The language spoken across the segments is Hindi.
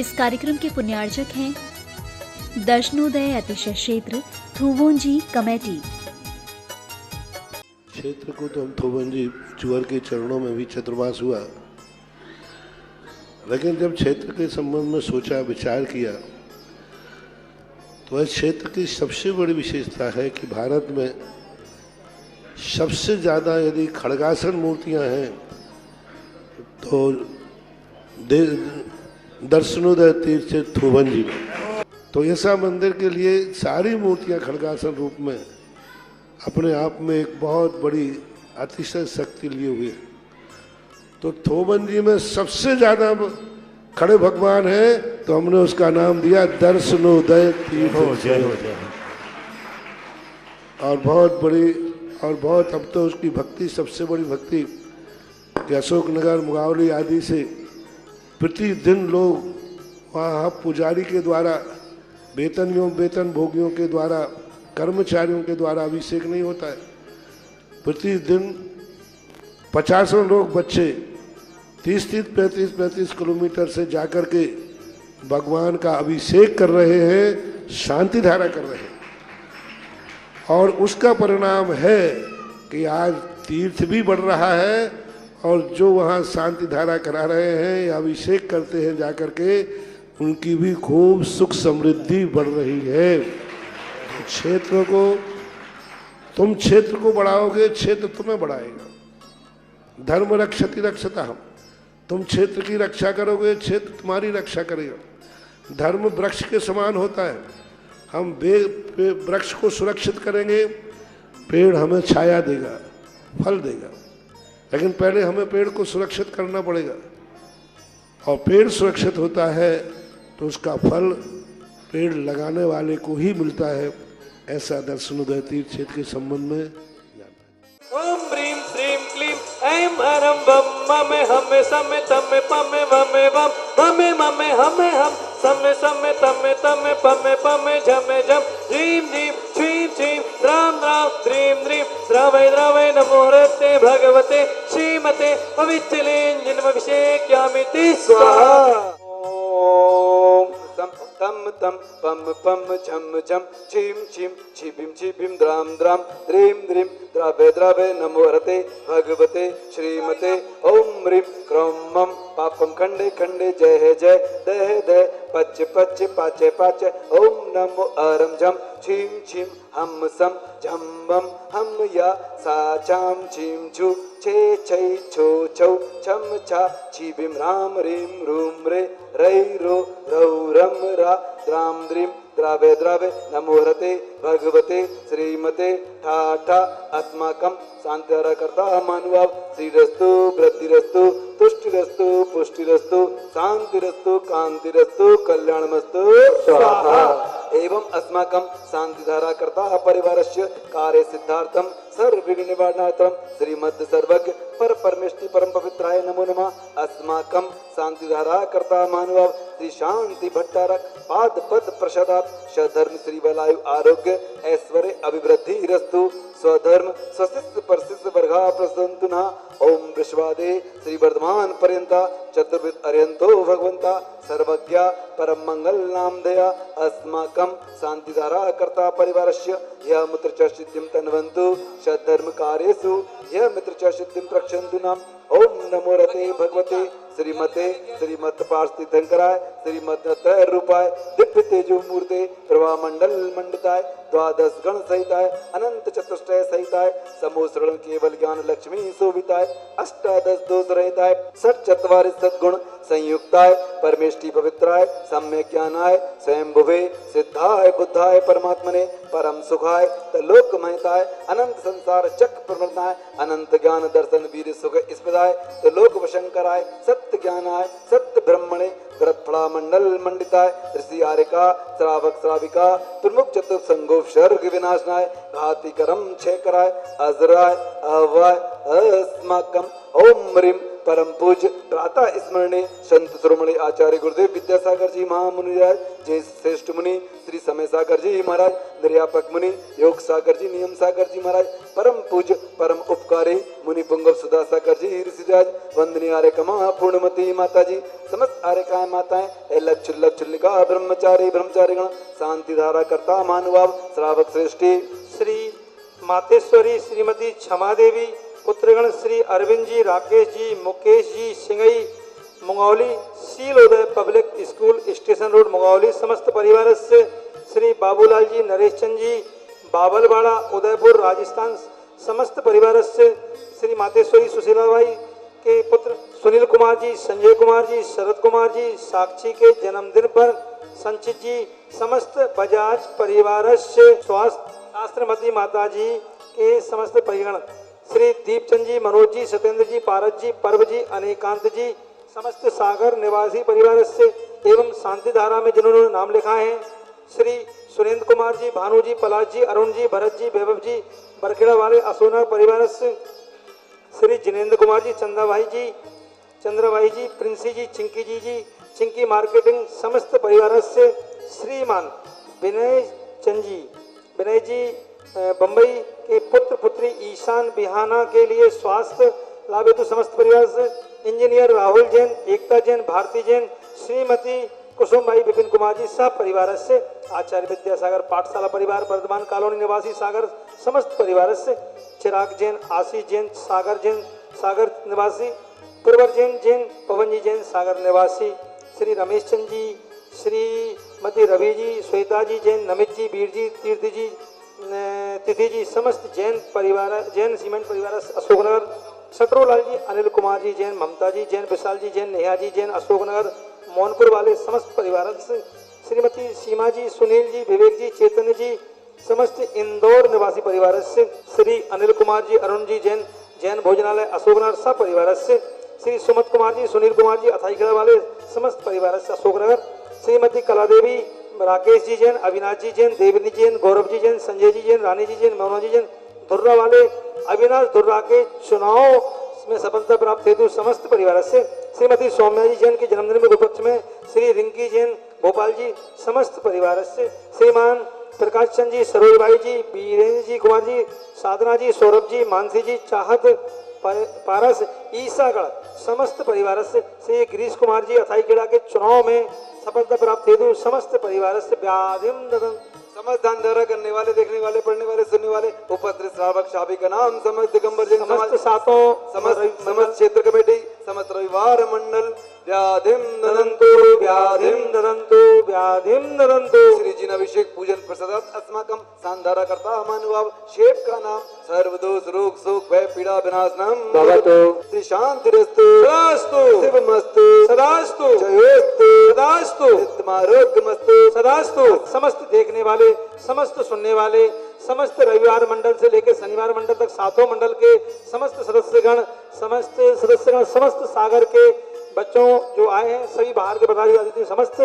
इस कार्यक्रम के पुण्यार्चक हैं दर्शनोदय अतिशय क्षेत्र थुवोंजी कमेटी। क्षेत्र को तो हम थोबंजी चुअर के चरणों में भी चतुर्मास हुआ, लेकिन जब क्षेत्र के संबंध में सोचा विचार किया तो इस क्षेत्र की सबसे बड़ी विशेषता है कि भारत में सबसे ज़्यादा यदि खड़गासन मूर्तियां हैं तो दर्शनोदय तीर्थ थोबंजी में। तो ऐसा मंदिर के लिए सारी मूर्तियां खड़गासन रूप में अपने आप में एक बहुत बड़ी अतिशय शक्ति लिए हुए। तो थोबंजी में सबसे ज़्यादा खड़े भगवान है तो हमने उसका नाम दिया दर्शनोदय तीर्थ। और बहुत अब तो उसकी भक्ति सबसे बड़ी भक्ति कि अशोकनगर मुगावली आदि से प्रतिदिन लोग वहाँ पुजारी के द्वारा वेतन भोगियों के द्वारा कर्मचारियों के द्वारा अभिषेक नहीं होता है। प्रतिदिन 50 लोग बच्चे 30-35 किलोमीटर से जाकर के भगवान का अभिषेक कर रहे हैं, शांति धारा कर रहे हैं। और उसका परिणाम है कि आज तीर्थ भी बढ़ रहा है और जो वहाँ शांति धारा करा रहे हैं या अभिषेक करते हैं जाकर के, उनकी भी खूब सुख समृद्धि बढ़ रही है। तुम क्षेत्र को बढ़ाओगे, क्षेत्र तुम्हें बढ़ाएगा। धर्म रक्षति रक्षता हम, तुम क्षेत्र की रक्षा करोगे, क्षेत्र तुम्हारी रक्षा करेगा। धर्म वृक्ष के समान होता है, हम वृक्ष को सुरक्षित करेंगे, पेड़ हमें छाया देगा, फल देगा। लेकिन पहले हमें पेड़ को सुरक्षित करना पड़ेगा, और पेड़ सुरक्षित होता है तो उसका फल पेड़ लगाने वाले को ही मिलता है। ऐसा दर्शनोदय तीर्थ क्षेत्र के संबंध में ओम ह्रीं श्रीं क्लीं ऐं हरं वं ममे हमे समे तमे पमे वमे वम ममे ममे हमे हम समे समे तमे तमे पमे पमे झमे झम ह्रीं ह्रीं छीं छीं द्रां द्रां द्रीं द्रीं द्रावै नमो रते भगवते श्रीमते पवित्रलिंगिनमभिषेक्यामि स्वाहा। ओम तम तम पम पम झम झम छीम छीम छिबिम द्राम द्राम द्रीम द्रीम द्रावे नमो रते भगवते श्रीमते ओम ह्रीं क्रौं मम पापम खंडे खंडे जय जय दह दह पच पच पाचे पाचे ओम नमो अरम झम छीम छीम हम सम झम बम हम या सा चाम छीम छु छे छै छो छौ छम छा छिबिम राम रीम रूम रे रै रो रौ रम रा द्राम द्रीम द्रावे नमो रते भगवते श्रीमते ठा ठा अस्माकं शांतिरकर्ता मानुभाव श्रीरस्तु वृद्धिरस्तु तुष्टिरस्तु पुष्टिरस्तु शांतिरस्तु कांतिरस्तु कल्याणमस्तु स्वाहा। एवं अस्माकं शांतिधाराकर्ता परिवारस्य कार्य सिद्धार्थं सर्वविघ्न निवारणार्थं श्रीमद् सर्वज्ञ पर परमेष्टि परम पवित्राय नमो नमः। अस्माकं शांतिधाराकर्ता महानुभाव श्री शांति भट्टारक पाद पद प्रसादात स्वधर्म श्री बलायु आरोग्य ऐश्वर्य अभिवृद्धि रस्तु स्वधर्म स्वशिष्य परशिष्य वर्गा प्रसन्तु न। ओम विश्वादे श्री वर्धमान पर्यंता चतुर्विद अर्यंतो भगवंता सर्वज्ञ परम मंगल नामधेया अस्माकं शांतिधारा कर्ता परिवारस्य यह मित्र च सिद्धिं तन्वन्तु सद्धर्म कार्येषु यह मित्र च सिद्धिं प्रक्षन्तु नाम। ओम नमो रते भगवते श्रीमते श्रीमत् पार्षद तीर्थंकराय श्रीमद् त्रय रूपाय दिव्य तेजो मूर्ते प्रभा मंडल मंडिताय द्वादश गण सहिताय अनंत चतुष्टय सहिताय समोसरण केवल ज्ञान लक्ष्मी शोभिताय अष्टादश दोष रहिताय षट चत्वारि सद्गुण संयुक्ताय परमेष्टि पवित्राय सम्यक ज्ञानाय स्वयं भुवे सिद्धाय बुद्धाय परमात्मने परम सुखाय तलोक महिताय अनंत संसार चक्र प्रवर्तनाय अनंत ज्ञान दर्शन वीर सुख स्पदाय तलोक वशंकराय सत्य ज्ञानाय सत्य ब्रह्मणे व्रतफला मंडल मंडिताय ऋषि आर्यका श्रावक श्राविका प्रमुख चतुर्थ संगोप सर्ग विनाशनाय घाति करम क्षय कराय अजराय अवाय अस्माकं ओम ह्रीं परम पूज्य प्रातः स्मरणीय संत शिरोमणि आचार्य गुरुदेव विद्यासागर जी महामुनिराज जय श्रेष्ठ मुनि श्री समय सागर जी महाराज निर्यापक मुनि योग सागर जी नियम सागर जी महाराज परम पूज्य परम उपकारी मुनि पुंगव सुधा सागर जी ऋषिराज वंदनीय आर्य कमा पूर्णमती माता जी समस्त आर्यकाएं माताएं एलक चुल्लक चुल्लिका ब्रह्मचारी ब्रह्मचारी गण शांति धारा करता मानुभाव श्रावक श्रेष्ठी श्री मातेश्वरी श्रीमती क्षमा देवी पुत्रगण Shri Arvind ji Rakesh ji Mukesh ji Singhai Mangauli Shilodaya public school station road Mangauli समस्त परिवार से श्री बाबूलाल जी नरेश चंद जी बाबलवाड़ा उदयपुर राजस्थान समस्त परिवार से श्री मातेश्वरी सुशीलाबाई के पुत्र सुनील कुमार जी संजय कुमार जी शरद कुमार जी साक्षी के जन्मदिन पर संचित जी समस्त बजाज परिवार से स्वास्थ्य शास्त्रमती माता जी के समस्त परिगण श्री दीपचंद जी मनोज जी सत्येंद्र जी पारस जी पर्व जी अनेकांत जी समस्त सागर निवासी परिवार से एवं शांति धारा में जिन्होंने नाम लिखा है श्री सुरेंद्र कुमार जी भानु जी पलाश जी अरुण जी भरत जी वैभव जी बरखेड़ा वाले असोना परिवार से श्री जिनेन्द्र कुमार जी चंद्रभाई जी प्रिंसी जी चिंकी मार्केटिंग समस्त परिवार से श्रीमान विनय जी बम्बई के पुत्र पुत्री ईशान बिहाना के लिए स्वास्थ्य लाभ हेतु समस्त परिवार से इंजीनियर राहुल जैन एकता जैन भारती जैन श्रीमती कुसुमबाई विपिन कुमार जी सब परिवार से आचार्य विद्यासागर पाठशाला परिवार वर्धमान कॉलोनी निवासी सागर समस्त परिवार से चिराग जैन आशीष जैन सागर निवासी पुरवर जैन पवन जी जैन सागर निवासी श्री रमेश चंद जी श्रीमती रवि जी श्वेता जी जैन नमित जी वीर जी तीर्थ जी तिथि जी समस्त जैन सीमेंट परिवार अशोकनगर शत्रुलाल जी अनिल कुमार जी जैन ममता जी जैन विशाल जी जैन नेहा जी जैन अशोकनगर मोहनपुर वाले समस्त परिवार से श्रीमती सीमा जी सुनील जी विवेक जी चैतन्य जी समस्त इंदौर निवासी परिवार से श्री अनिल कुमार जी अरुण जी जैन भोजनालय अशोकनगर सब परिवार से श्री सुमत कुमार जी सुनील कुमार जी अथाईखेड़ा वाले समस्त परिवार से अशोकनगर श्रीमती कला देवी राकेश जी जैन अविनाश जी जैन देवनी जैन गौरव जी जैन संजय जी जैन रानी जी जैन मोहना जी जैन धुर्रा वाले अविनाश धुर्रा के चुनाव में सफलता प्राप्त हेतु समस्त परिवार से श्रीमती सौम्या जी जैन के जन्मदिन में उपलक्ष्य में श्री रिंकी जैन भोपाल जी समस्त परिवार से श्रीमान प्रकाश चंद जी सरोजबाई जी बीरेंद्र जी कुमार जी साधना जी सौरभ जी मानसी जी चाहत पारस ईसागढ़ समस्त परिवार से श्री गिरीश कुमार जी अथाईखेड़ा के चुनाव में सफलता प्राप्त हेतु समस्त परिवार से व्याधिम ददन समस्त दान दौरा करने वाले देखने वाले पढ़ने वाले सुनने वाले उपस्थित श्रावक शाबी का नाम समस्त दिगंबर जैन समाज सातों समस्त क्षेत्र कमेटी समस्त रविवार मंडल व्याधिम ददंतु श्री जिन अभिषेक पूजन प्रसाद अस्माकम सांधारा करता मानुभाव शेप का नाम सर्वदोष रोग शोक भय पीड़ा विनाशनम भवतु श्री शांतिरस्तु सदास्तु शिवमस्तु सदास्तु जयोस्तु सदास्तु नित्यमारोग्यमस्तु सदास्तु समस्त देखने वाले समस्त सुनने वाले समस्त रविवार मंडल से लेकर शनिवार मंडल तक सातों मंडल के समस्त सदस्यगण समस्त सागर के बच्चों जो आए हैं सभी बाहर के बता दी समस्त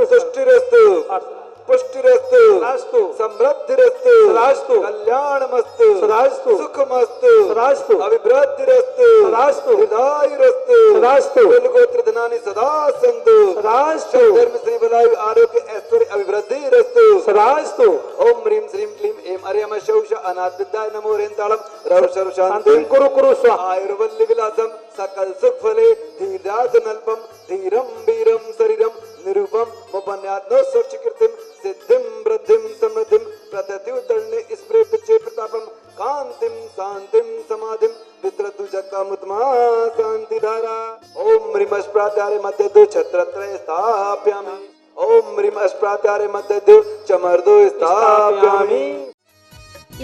पुष्टिरस्तु सदास्तु समृद्धिरस्तु सदास्तु कल्याणमस्तु सदास्तु सुखमस्तु सदास्तु अभिवृद्धिरस्तु सदास्तु हृदयरस्तु सदास्तु कुलगोत्र धनानि सदा सन्तु सदास्तु धर्म श्री बलायु आरोग्य ऐश्वर्य अभिवृद्धिरस्तु सदास्तु ओम ह्रीं श्रीं क्लीं ऐं अर्यम शौष अनाथ विद्याय नमो रेन्ताळं रव सर्व शान्तिं कुरु स्वाहा आयुर्वल्ली विलासं सकल सुख फले धीर्याथ नल्पम धीरम वीरम शरीरम निरूपम मोपन्यात्नो सोचकीर्तिम सिद्धिम वृद्धिम समृद्धिम प्रत्यत्युत्तरणे स्प्रे पिच्चे प्रतापम कांतिम शांतिम समाधिम वित्रतु जगतामुत्मा शांति धारा ओम ह्रीं अस्प्रात्यारे मध्य दो छत्रत्रय स्थाप्यामि ओम ह्रीं अस्प्रात्यारे मध्य दो चमर्दो स्थाप्यामि।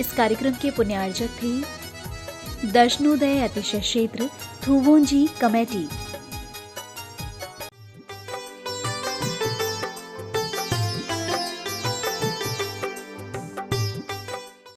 इस कार्यक्रम के पुण्यार्जक थे दर्शनोदय अतिशय क्षेत्र थुवोंजी कमेटी।